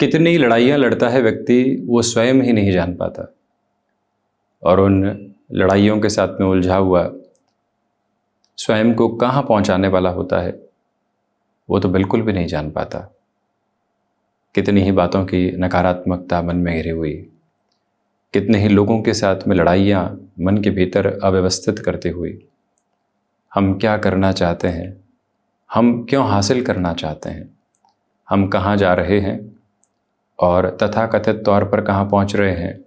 कितनी लड़ाइयाँ लड़ता है व्यक्ति वो स्वयं ही नहीं जान पाता, और उन लड़ाइयों के साथ में उलझा हुआ स्वयं को कहाँ पहुँचाने वाला होता है वो तो बिल्कुल भी नहीं जान पाता। कितनी ही बातों की नकारात्मकता मन में घिरी हुई, कितने ही लोगों के साथ में लड़ाइयाँ मन के भीतर अव्यवस्थित करती हुई। हम क्या करना चाहते हैं, हम क्यों हासिल करना चाहते हैं, हम कहाँ जा रहे हैं और तथाकथित तौर पर कहाँ पहुँच रहे हैं,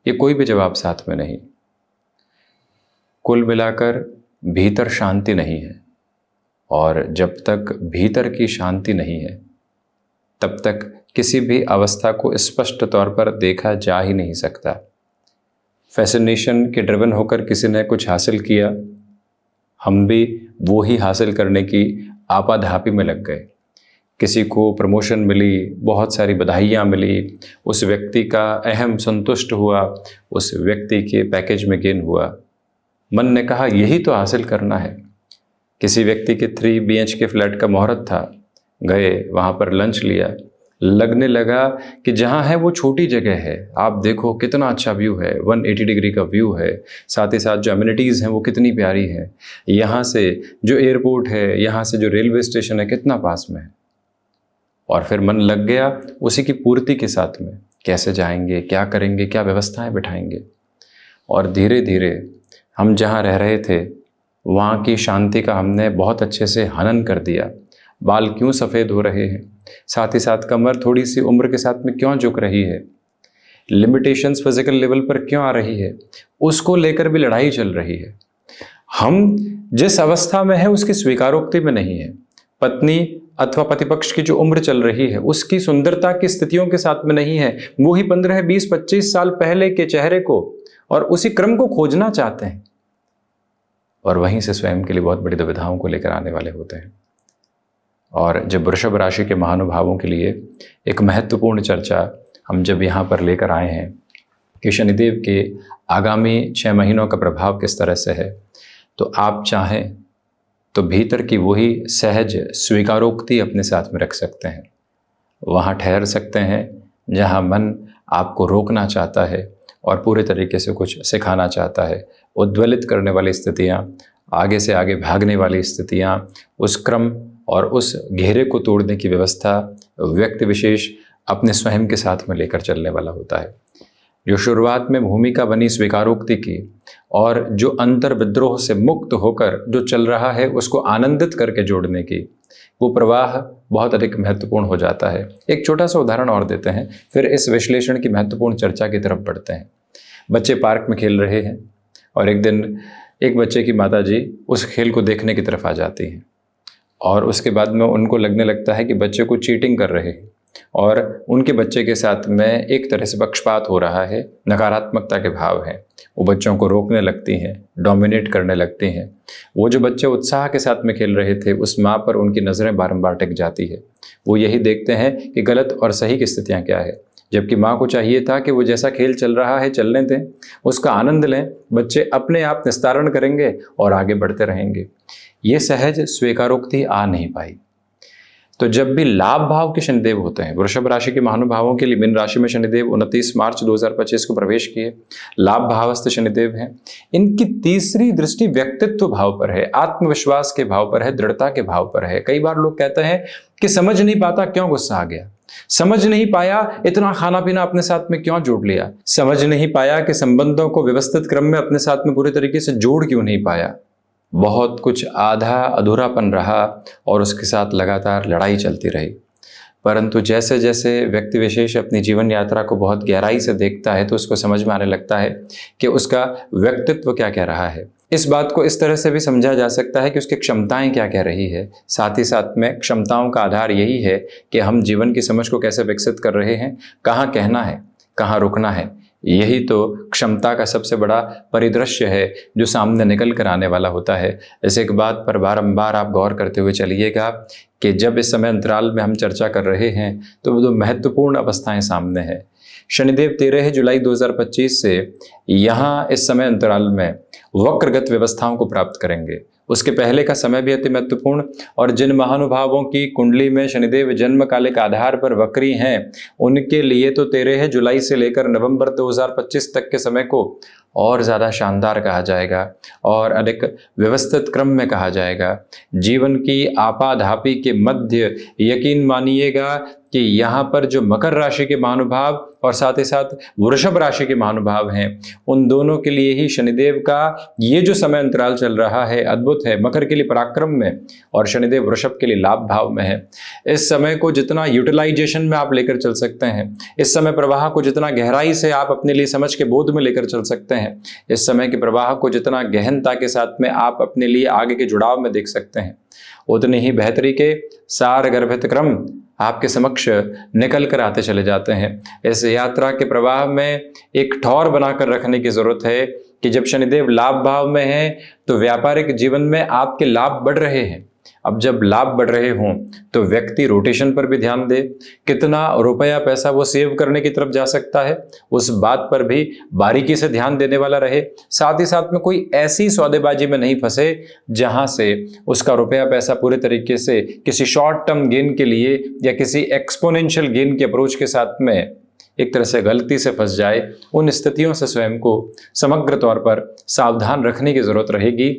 ये कोई भी जवाब साथ में नहीं। कुल मिलाकर भीतर शांति नहीं है, और जब तक भीतर की शांति नहीं है तब तक किसी भी अवस्था को स्पष्ट तौर पर देखा जा ही नहीं सकता। फैसिनेशन के ड्रिवन होकर किसी ने कुछ हासिल किया, हम भी वो ही हासिल करने की आपाधापी में लग गए। किसी को प्रमोशन मिली, बहुत सारी बधाइयाँ मिली, उस व्यक्ति का अहम संतुष्ट हुआ, उस व्यक्ति के पैकेज में गेन हुआ। मन ने कहा यही तो हासिल करना है। किसी व्यक्ति के 3 BHK फ्लैट का मुहूर्त था, गए वहाँ पर लंच लिया, लगने लगा कि जहाँ है वो छोटी जगह है, आप देखो कितना अच्छा व्यू है, 180 डिग्री का व्यू है, साथ ही साथ जो एमिनिटीज़ हैं वो कितनी प्यारी हैं, यहाँ से जो एयरपोर्ट है, यहाँ से जो रेलवे स्टेशन है कितना पास में है। और फिर मन लग गया उसी की पूर्ति के साथ में, कैसे जाएंगे, क्या करेंगे, क्या व्यवस्थाएं बिठाएंगे। और धीरे धीरे हम जहाँ रह रहे थे वहाँ की शांति का हमने बहुत अच्छे से हनन कर दिया। बाल क्यों सफ़ेद हो रहे हैं, साथ ही साथ कमर थोड़ी सी उम्र के साथ में क्यों झुक रही है, लिमिटेशंस फिजिकल लेवल पर क्यों आ रही है, उसको लेकर भी लड़ाई चल रही है। हम जिस अवस्था में है उसकी स्वीकारोक्ति में नहीं है। पत्नी अथवा पतिपक्ष की जो उम्र चल रही है उसकी सुंदरता की स्थितियों के साथ में नहीं है। वो ही 15, 20, 25 साल पहले के चेहरे को और उसी क्रम को खोजना चाहते हैं, और वहीं से स्वयं के लिए बहुत बड़ी दुविधाओं को लेकर आने वाले होते हैं। और जब वृषभ राशि के महानुभावों के लिए एक महत्वपूर्ण चर्चा हम जब यहाँ पर लेकर आए हैं कि शनिदेव के आगामी 6 महीनों का प्रभाव किस तरह से है, तो आप चाहें तो भीतर की वही सहज स्वीकारोक्ति अपने साथ में रख सकते हैं। वहाँ ठहर सकते हैं जहाँ मन आपको रोकना चाहता है और पूरे तरीके से कुछ सिखाना चाहता है। उद्वेलित करने वाली स्थितियाँ, आगे से आगे भागने वाली स्थितियाँ, उस क्रम और उस घेरे को तोड़ने की व्यवस्था व्यक्ति विशेष अपने स्वयं के साथ में लेकर चलने वाला होता है। जो शुरुआत में भूमिका बनी स्वीकारोक्ति की और जो अंतर विद्रोह से मुक्त होकर जो चल रहा है उसको आनंदित करके जोड़ने की, वो प्रवाह बहुत अधिक महत्वपूर्ण हो जाता है। एक छोटा सा उदाहरण और देते हैं, फिर इस विश्लेषण की महत्वपूर्ण चर्चा की तरफ बढ़ते हैं। बच्चे पार्क में खेल रहे हैं और एक दिन एक बच्चे की माताजी उस खेल को देखने की तरफ आ जाती हैं, और उसके बाद में उनको लगने लगता है कि बच्चे को चीटिंग कर रहे हैं और उनके बच्चे के साथ में एक तरह से पक्षपात हो रहा है, नकारात्मकता के भाव हैं। वो बच्चों को रोकने लगती हैं, डोमिनेट करने लगती हैं। वो जो बच्चे उत्साह के साथ में खेल रहे थे उस माँ पर उनकी नज़रें बारंबार टिक जाती है। वो यही देखते हैं कि गलत और सही की स्थितियाँ क्या है, जबकि माँ को चाहिए था कि वो जैसा खेल चल रहा है चलने दें, उसका आनंद लें, बच्चे अपने आप निस्तारण करेंगे और आगे बढ़ते रहेंगे। ये सहज स्वीकारोक्ति आ नहीं पाई। तो जब भी लाभ भाव के शनिदेव होते हैं, वृषभ राशि के महानुभावों के लिए मीन राशि में शनिदेव 29 मार्च 2025 को प्रवेश किए, लाभ भावस्थ शनिदेव हैं। इनकी तीसरी दृष्टि व्यक्तित्व भाव पर है, आत्मविश्वास के भाव पर है, दृढ़ता के भाव पर है। कई बार लोग कहते हैं कि समझ नहीं पाता क्यों गुस्सा आ गया, समझ नहीं पाया इतना खाना पीना अपने साथ में क्यों जोड़ लिया, समझ नहीं पाया कि संबंधों को व्यवस्थित क्रम में अपने साथ में पूरी तरीके से जोड़ क्यों नहीं पाया। बहुत कुछ आधा अधूरापन रहा और उसके साथ लगातार लड़ाई चलती रही। परंतु जैसे जैसे व्यक्ति विशेष अपनी जीवन यात्रा को बहुत गहराई से देखता है तो उसको समझ में आने लगता है कि उसका व्यक्तित्व क्या कह रहा है। इस बात को इस तरह से भी समझा जा सकता है कि उसकी क्षमताएं क्या कह रही है। साथ ही साथ में क्षमताओं का आधार यही है कि हम जीवन की समझ को कैसे विकसित कर रहे हैं, कहाँ कहना है, कहाँ रुकना है। यही तो क्षमता का सबसे बड़ा परिदृश्य है जो सामने निकल कर आने वाला होता है। इस एक बात पर बारंबार आप गौर करते हुए चलिएगा कि जब इस समय अंतराल में हम चर्चा कर रहे हैं तो वो महत्वपूर्ण अवस्थाएं सामने हैं। शनिदेव 13 जुलाई 2025 से यहाँ इस समय अंतराल में वक्रगत व्यवस्थाओं को प्राप्त करेंगे। उसके पहले का समय भी अति महत्वपूर्ण। और जिन महानुभावों की कुंडली में शनिदेव जन्म कालिक आधार पर वक्री हैं, उनके लिए तो 13 जुलाई से लेकर नवंबर 2025 तक के समय को और ज़्यादा शानदार कहा जाएगा और अधिक व्यवस्थित क्रम में कहा जाएगा। जीवन की आपाधापी के मध्य यकीन मानिएगा कि यहाँ पर जो मकर राशि के महानुभाव और साथ ही साथ वृषभ राशि के महानुभाव हैं, उन दोनों के लिए ही शनिदेव का ये जो समय अंतराल चल रहा है अद्भुत है। मकर के लिए पराक्रम में और शनिदेव वृषभ के लिए लाभ भाव में है। इस समय को जितना यूटिलाइजेशन में आप लेकर चल सकते हैं, इस समय प्रवाह को जितना गहराई से आप अपने लिए समझ के बोध में लेकर चल सकते हैं, इस समय के प्रवाह को जितना गहनता के साथ में आप अपने लिए आगे के जुड़ाव में देख सकते हैं, उतनी ही बेहतरी के सार गर्भित क्रम आपके समक्ष निकल कर आते चले जाते हैं। इस यात्रा के प्रवाह में एक ठौर बनाकर रखने की जरूरत है कि जब शनिदेव लाभ भाव में है तो व्यापारिक जीवन में आपके लाभ बढ़ रहे हैं। अब जब लाभ बढ़ रहे हों तो व्यक्ति रोटेशन पर भी ध्यान दे, कितना रुपया पैसा वो सेव करने की तरफ जा सकता है उस बात पर भी बारीकी से ध्यान देने वाला रहे। साथ ही साथ में कोई ऐसी सौदेबाजी में नहीं फंसे जहां से उसका रुपया पैसा पूरे तरीके से किसी शॉर्ट टर्म गेन के लिए या किसी एक्सपोनेंशियल गेन के अप्रोच के साथ में एक तरह से गलती से फंस जाए। उन स्थितियों से स्वयं को समग्र तौर पर सावधान रखने की जरूरत रहेगी।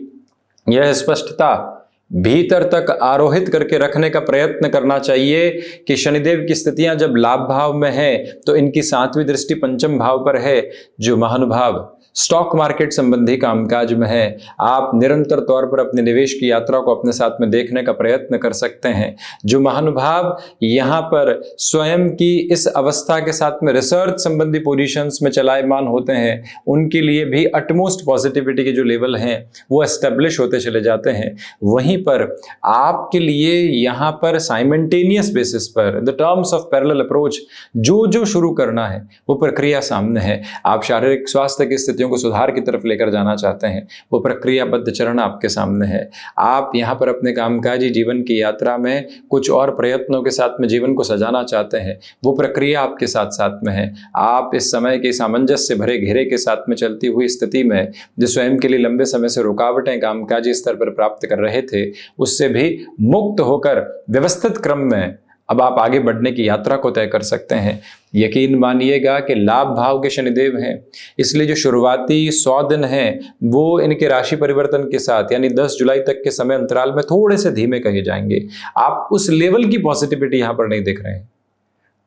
यह स्पष्टता भीतर तक आरोहित करके रखने का प्रयत्न करना चाहिए कि शनिदेव की स्थितियां जब लाभ भाव में है तो इनकी 7वीं दृष्टि पंचम भाव पर है, जो महानुभाव स्टॉक मार्केट संबंधी कामकाज में है। आप निरंतर तौर पर अपने निवेश की यात्रा को अपने साथ में देखने का प्रयत्न कर सकते हैं। जो महानुभाव यहाँ पर स्वयं की इस अवस्था के साथ में रिसर्च संबंधी पोजीशंस में चलायमान होते हैं, उनके लिए भी अटमोस्ट पॉजिटिविटी के जो लेवल हैं वो एस्टेब्लिश होते चले जाते हैं। वहीं पर आपके लिए यहाँ पर साइमल्टेनियस बेसिस पर the terms of parallel approach जो शुरू करना है वो प्रक्रिया सामने है। आप शारीरिक स्वास्थ्य की स्थितियों को सुधार की तरफ लेकर जाना चाहते हैं, वो प्रक्रियाबद्ध चरण आपके सामने है। आप यहाँ पर अपने कामकाजी जीवन की यात्रा में कुछ और प्रयत्नों के साथ में जीवन को सजाना चाहते हैं, वो प्रक्रिया आपके साथ साथ में है। आप इस समय के सामंजस्य भरे घेरे के साथ में चलती हुई स्थिति में जो स्वयं के लिए लंबे समय से रुकावटें कामकाजी स्तर पर प्राप्त कर रहे थे, उससे भी मुक्त होकर व्यवस्थित क्रम में अब आप आगे बढ़ने की यात्रा को तय कर सकते हैं। यकीन मानिएगा कि लाभ भाव के शनिदेव हैं, इसलिए जो शुरुआती 100 दिन हैं वो इनके राशि परिवर्तन के साथ यानी 10 जुलाई तक के समय अंतराल में थोड़े से धीमे कहे जाएंगे। आप उस लेवल की पॉजिटिविटी यहाँ पर नहीं देख रहे हैं,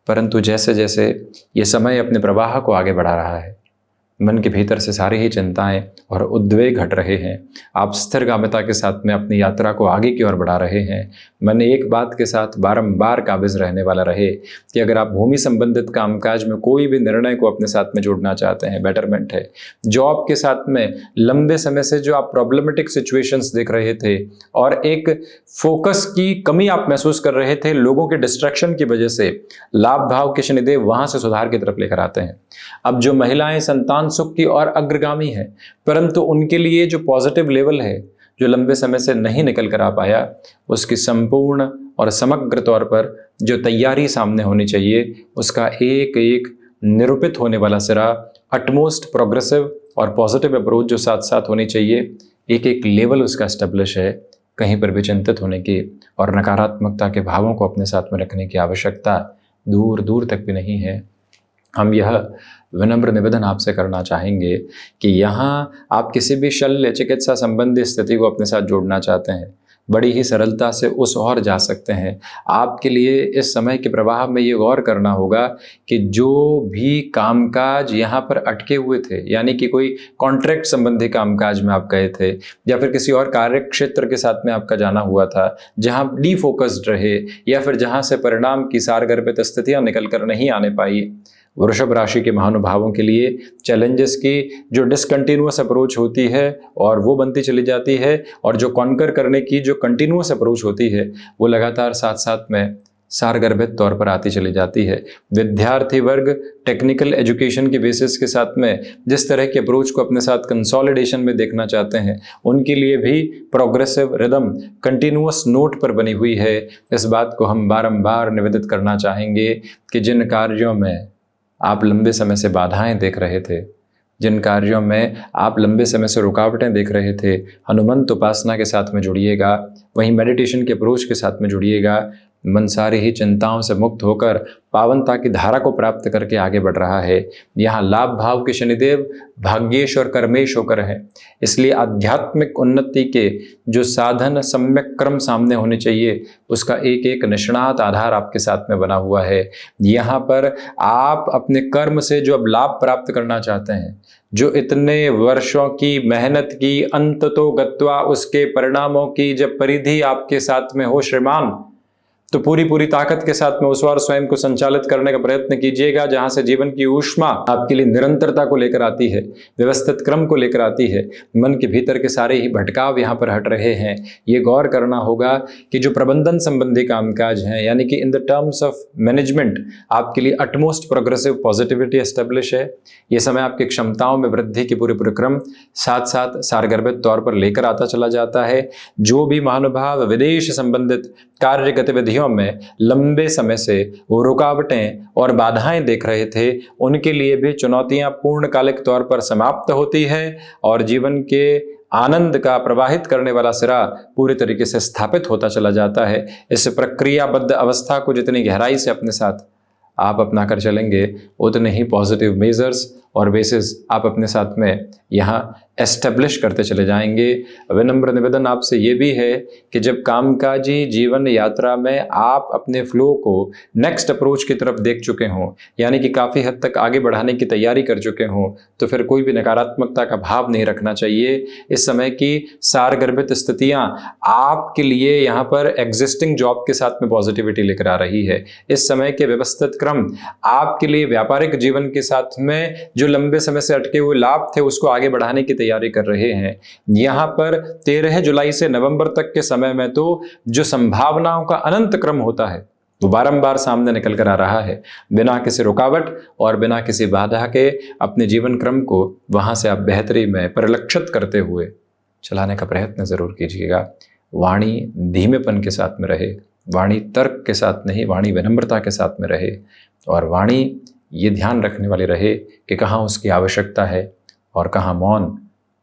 परंतु जैसे जैसे ये समय अपने प्रवाह को आगे बढ़ा रहा है, मन के भीतर से सारी ही चिंताएं और उद्वेग हट रहे हैं। आप स्थिरगामिता के साथ में अपनी यात्रा को आगे की ओर बढ़ा रहे हैं। मन एक बात के साथ बारंबार काबिज रहने वाला रहे कि अगर आप भूमि संबंधित कामकाज में कोई भी निर्णय को अपने साथ में जोड़ना चाहते हैं, बेटरमेंट है। जॉब के साथ में लंबे समय से जो आप प्रॉब्लमेटिक सिचुएशंस देख रहे थे और एक फोकस की कमी आप महसूस कर रहे थे लोगों के डिस्ट्रैक्शन की वजह से, लाभ भाव के शनिदेव वहां से सुधार की तरफ लेकर आते हैं। अब जो महिलाएं संतान सुख की और अग्रगामी है, परंतु उनके लिए जो पॉजिटिव लेवल है जो लंबे समय से नहीं निकल कर आ पाया, उसकी संपूर्ण और समग्र तौर पर जो तैयारी सामने होनी चाहिए, उसका एक एक निरूपित होने वाला सिरा, अटमोस्ट प्रोग्रेसिव और पॉजिटिव अप्रोच जो साथ साथ होनी चाहिए, एक एक लेवल उसका एस्टेब्लिश है। कहीं पर भी चिंतित होने की और नकारात्मकता के भावों को अपने साथ में रखने की आवश्यकता दूर दूर तक भी नहीं है। हम यह विनम्र निवेदन आपसे करना चाहेंगे कि यहाँ आप किसी भी शल्य चिकित्सा संबंधी स्थिति को अपने साथ जोड़ना चाहते हैं, बड़ी ही सरलता से उस ओर जा सकते हैं। आपके लिए इस समय के प्रवाह में ये गौर करना होगा कि जो भी कामकाज यहाँ पर अटके हुए थे, यानी कि कोई कॉन्ट्रैक्ट संबंधी कामकाज में आप गए थे या फिर किसी और कार्य क्षेत्र के साथ में आपका जाना हुआ था जहाँ डीफोकस्ड रहे या फिर जहाँ से परिणाम की सारगर्भित स्थितियाँ निकल कर नहीं आने पाई, वृषभ राशि के महानुभावों के लिए चैलेंजेस की जो डिसकंटिन्यूअस अप्रोच होती है और वो बनती चली जाती है, और जो कॉन्कर करने की जो कंटिन्यूअस अप्रोच होती है वो लगातार साथ साथ में सारगर्भित तौर पर आती चली जाती है। विद्यार्थी वर्ग टेक्निकल एजुकेशन के बेसिस के साथ में जिस तरह के अप्रोच को अपने साथ कंसोलिडेशन में देखना चाहते हैं, उनके लिए भी प्रोग्रेसिव रिदम कंटिन्यूअस नोट पर बनी हुई है। इस बात को हम बारंबार निवेदित करना चाहेंगे कि जिन कार्यों में आप लंबे समय से बाधाएं देख रहे थे, जिन कार्यों में आप लंबे समय से रुकावटें देख रहे थे, हनुमंत उपासना के साथ में जुड़िएगा, वहीं मेडिटेशन के अप्रोच के साथ में जुड़िएगा। मन सारी ही चिंताओं से मुक्त होकर पावनता की धारा को प्राप्त करके आगे बढ़ रहा है। यहाँ लाभ भाव के शनिदेव भाग्येश और कर्मेश होकर हैं, इसलिए आध्यात्मिक उन्नति के जो साधन सम्यक क्रम सामने होने चाहिए, उसका एक एक निष्णात आधार आपके साथ में बना हुआ है। यहाँ पर आप अपने कर्म से जो अब लाभ प्राप्त करना चाहते हैं, जो इतने वर्षों की मेहनत की अंत तो गत्वा उसके परिणामों की जब परिधि आपके साथ में हो श्रीमान, तो पूरी ताकत के साथ में उस बार स्वयं को संचालित करने का प्रयत्न कीजिएगा, जहां से जीवन की ऊष्मा आपके लिए निरंतरता को लेकर आती है, व्यवस्थित क्रम को लेकर आती है। मन के भीतर के सारे ही भटकाव यहाँ पर हट रहे हैं। ये गौर करना होगा कि जो प्रबंधन संबंधी कामकाज हैं, यानी कि in the terms of management, आपके लिए अटमोस्ट प्रोग्रेसिव पॉजिटिविटी एस्टेब्लिश है। ये समय आपकी क्षमताओं में वृद्धि की पूरे क्रम साथ साथ सारगर्भित तौर पर लेकर आता चला जाता है। जो भी महानुभाव विदेश संबंधित कार्य गतिविधियों में लंबे समय से वो रुकावटें और बाधाएं देख रहे थे, उनके लिए भी चुनौतियां पूर्णकालिक तौर पर समाप्त होती है और जीवन के आनंद का प्रवाहित करने वाला सिरा पूरी तरीके से स्थापित होता चला जाता है। इस प्रक्रियाबद्ध अवस्था को जितनी गहराई से अपने साथ आप अपना कर चलेंगे, उतने ही पॉजिटिव मेजर्स और बेसिस आप अपने साथ में यहाँ एस्टेब्लिश करते चले जाएंगे। विनम्र निवेदन आपसे ये भी है कि जब कामकाजी जीवन यात्रा में आप अपने फ्लो को नेक्स्ट अप्रोच की तरफ देख चुके हों, यानी कि काफ़ी हद तक आगे बढ़ाने की तैयारी कर चुके हों, तो फिर कोई भी नकारात्मकता का भाव नहीं रखना चाहिए। इस समय की सारगर्भित स्थितियाँ आपके लिए यहाँ पर एग्जिस्टिंग जॉब के साथ में पॉजिटिविटी लेकर आ रही है। इस समय के व्यवस्थित क्रम आपके लिए व्यापारिक जीवन के साथ में जो लंबे समय से अटके हुए लाभ थे, उसको आगे बढ़ाने की तैयारी कर रहे हैं। यहाँ पर 13 जुलाई से नवंबर तक के समय में तो जो संभावनाओं का अनंत क्रम होता है, वो बारंबार सामने निकल कर आ रहा है। बिना किसी रुकावट और बिना किसी बाधा के अपने जीवन क्रम को वहां से आप बेहतरी में परिलक्षित करते हुए चलाने का प्रयत्न जरूर कीजिएगा। वाणी धीमेपन के साथ में रहे, वाणी तर्क के साथ नहीं, वाणी विनम्रता के साथ में रहे, और वाणी ये ध्यान रखने वाली रहे कि कहाँ उसकी आवश्यकता है और कहाँ मौन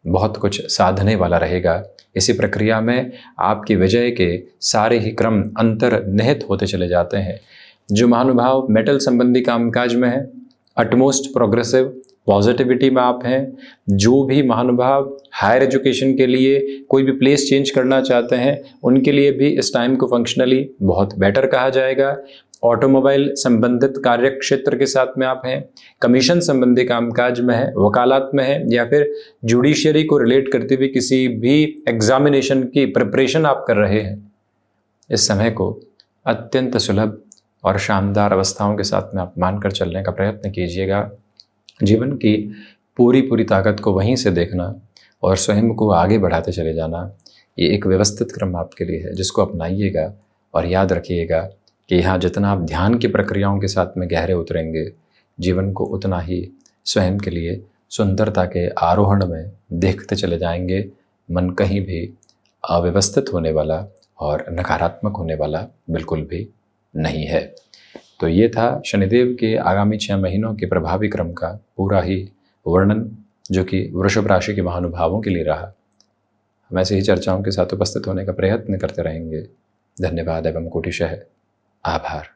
बहुत कुछ साधने वाला रहेगा। इसी प्रक्रिया में आपकी विजय के सारे ही क्रम अंतर्निहित होते चले जाते हैं। जो महानुभाव मेटल संबंधी कामकाज में है, अटमोस्ट प्रोग्रेसिव पॉजिटिविटी में आप हैं। जो भी महानुभाव हायर एजुकेशन के लिए कोई भी प्लेस चेंज करना चाहते हैं, उनके लिए भी इस टाइम को फंक्शनली बहुत बेटर कहा जाएगा। ऑटोमोबाइल संबंधित कार्य क्षेत्र के साथ में आप हैं, कमीशन संबंधी कामकाज में है, वकालत में है, या फिर जुडिशियरी को रिलेट करते हुए किसी भी एग्जामिनेशन की प्रिपरेशन आप कर रहे हैं, इस समय को अत्यंत सुलभ और शानदार अवस्थाओं के साथ में आप मानकर चलने का प्रयत्न कीजिएगा। जीवन की पूरी ताकत को वहीं से देखना और स्वयं को आगे बढ़ाते चले जाना, ये एक व्यवस्थित क्रम आपके लिए है, जिसको अपनाइएगा। और याद रखिएगा कि यहाँ जितना आप ध्यान की प्रक्रियाओं के साथ में गहरे उतरेंगे, जीवन को उतना ही स्वयं के लिए सुंदरता के आरोहण में देखते चले जाएंगे। मन कहीं भी अव्यवस्थित होने वाला और नकारात्मक होने वाला बिल्कुल भी नहीं है। तो ये था शनिदेव के आगामी 6 महीनों के प्रभावी क्रम का पूरा ही वर्णन, जो कि वृषभ राशि के महानुभावों के लिए रहा। हम ऐसे ही चर्चाओं के साथ उपस्थित होने का प्रयत्न करते रहेंगे। धन्यवाद एवं कोटिशः आभार।